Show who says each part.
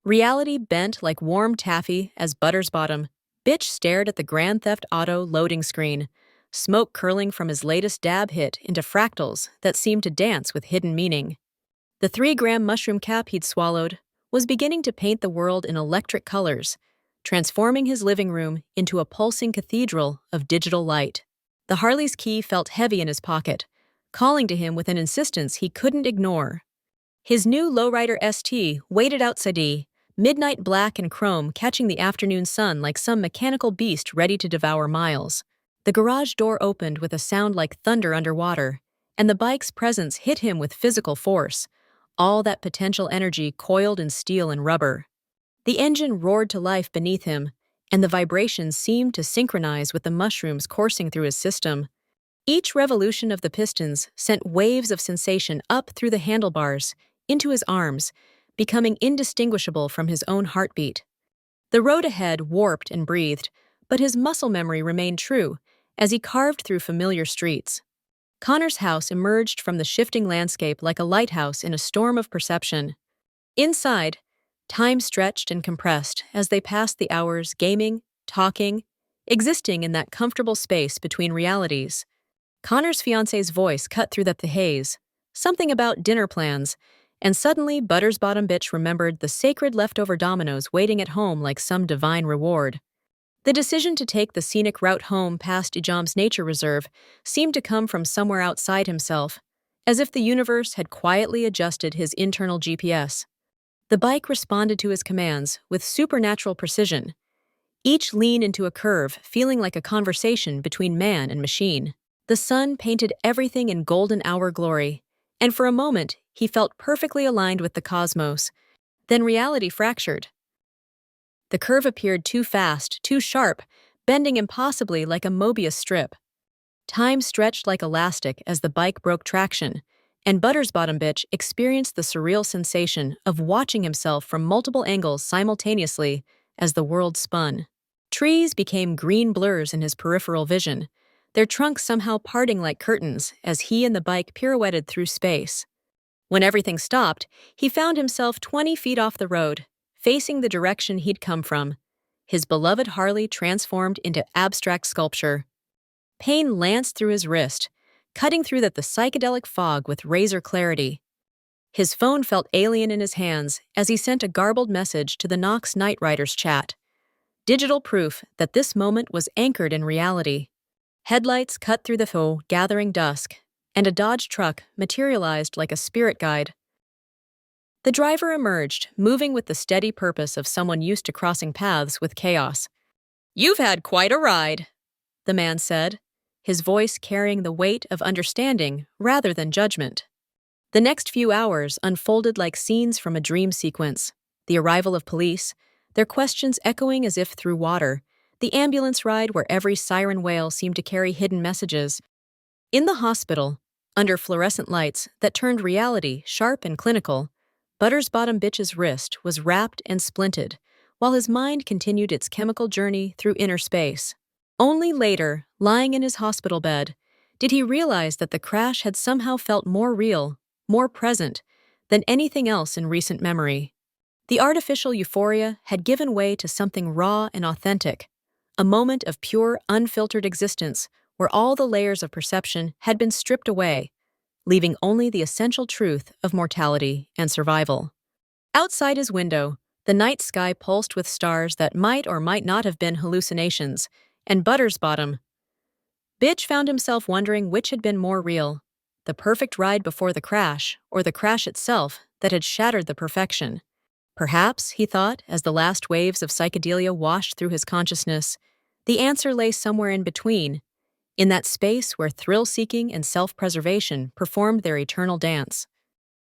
Speaker 1: Reality bent like warm taffy as ButtersBottomBitch stared at the Grand Theft Auto loading screen, smoke curling from his latest dab hit into fractals that seemed to dance with hidden meaning. The 3-gram mushroom cap he'd swallowed was beginning to paint the world in electric colors, transforming his living room into a pulsing cathedral of digital light. The Harley's key felt heavy in his pocket, calling to him with an insistence he couldn't ignore. His new lowrider ST waited outside, midnight black and chrome catching the afternoon sun like some mechanical beast ready to devour miles. The garage door opened with a sound like thunder underwater, and the bike's presence hit him with physical force, all that potential energy coiled in steel and rubber. The engine roared to life beneath him, and the vibrations seemed to synchronize with the mushrooms coursing through his system. Each revolution of the pistons sent waves of sensation up through the handlebars, into his arms, becoming indistinguishable from his own heartbeat. The road ahead warped and breathed, but his muscle memory remained true as he carved through familiar streets. Connor's house emerged from the shifting landscape like a lighthouse in a storm of perception. Inside, time stretched and compressed as they passed the hours gaming, talking, existing in that comfortable space between realities. Connor's fiance's voice cut through the haze, something about dinner plans, and suddenly ButtersBottomBitch remembered the sacred leftover dominoes waiting at home like some divine reward. The decision to take the scenic route home past Ijam's nature reserve seemed to come from somewhere outside himself, as if the universe had quietly adjusted his internal GPS. The bike responded to his commands with supernatural precision, each lean into a curve feeling like a conversation between man and machine. The sun painted everything in golden hour glory, and for a moment he felt perfectly aligned with the cosmos. Then reality fractured. The curve appeared too fast, too sharp, bending impossibly like a Mobius strip. Time stretched like elastic as the bike broke traction, and ButtersBottomBitch experienced the surreal sensation of watching himself from multiple angles simultaneously as the world spun. Trees became green blurs in his peripheral vision, their trunks somehow parting like curtains as he and the bike pirouetted through space. When everything stopped, he found himself 20 feet off the road, facing the direction he'd come from, his beloved Harley transformed into abstract sculpture. Pain lanced through his wrist, cutting through the psychedelic fog with razor clarity. His phone felt alien in his hands as he sent a garbled message to the Knox Night Riders chat. Digital proof that this moment was anchored in reality. Headlights cut through the gathering dusk, and a Dodge truck materialized like a spirit guide. The driver emerged, moving with the steady purpose of someone used to crossing paths with chaos. "You've had quite a ride," the man said, his voice carrying the weight of understanding rather than judgment. The next few hours unfolded like scenes from a dream sequence. The arrival of police, their questions echoing as if through water, the ambulance ride where every siren wail seemed to carry hidden messages. In the hospital, under fluorescent lights that turned reality sharp and clinical, ButtersBottomBitch's wrist was wrapped and splinted, while his mind continued its chemical journey through inner space. Only later, lying in his hospital bed, did he realize that the crash had somehow felt more real, more present, than anything else in recent memory. The artificial euphoria had given way to something raw and authentic, a moment of pure, unfiltered existence where all the layers of perception had been stripped away, leaving only the essential truth of mortality and survival. Outside his window, the night sky pulsed with stars that might or might not have been hallucinations, and ButtersBottomBitch found himself wondering which had been more real, the perfect ride before the crash or the crash itself that had shattered the perfection. Perhaps, he thought, as the last waves of psychedelia washed through his consciousness, the answer lay somewhere in between, in that space where thrill-seeking and self-preservation performed their eternal dance.